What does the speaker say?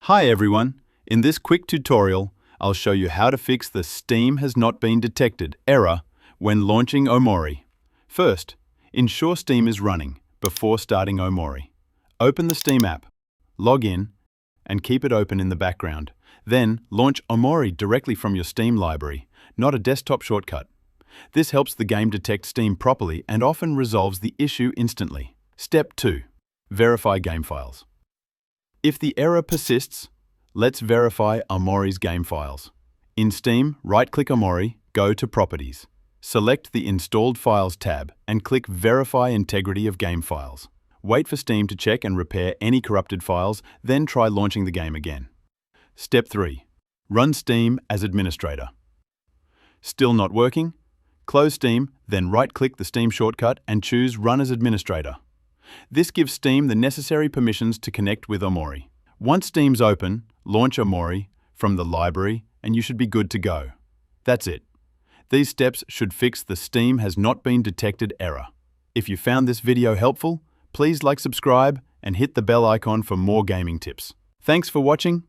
Hi everyone, in this quick tutorial, I'll show you how to fix the Steam has not been detected error when launching OMORI. First, ensure Steam is running before starting OMORI. Open the Steam app, log in, and keep it open in the background. Then, launch OMORI directly from your Steam library, not a desktop shortcut. This helps the game detect Steam properly and often resolves the issue instantly. Step 2. Verify game files. If the error persists, let's verify OMORI's game files. In Steam, right-click OMORI, go to Properties. Select the Installed Files tab and click Verify Integrity of Game Files. Wait for Steam to check and repair any corrupted files, then try launching the game again. Step 3. Run Steam as administrator. Still not working? Close Steam, then right-click the Steam shortcut and choose Run as Administrator. This gives Steam the necessary permissions to connect with OMORI. Once Steam's open, launch OMORI from the library and you should be good to go. That's it. These steps should fix the Steam has not been detected error. If you found this video helpful, please subscribe and hit the bell icon for more gaming tips. Thanks for watching.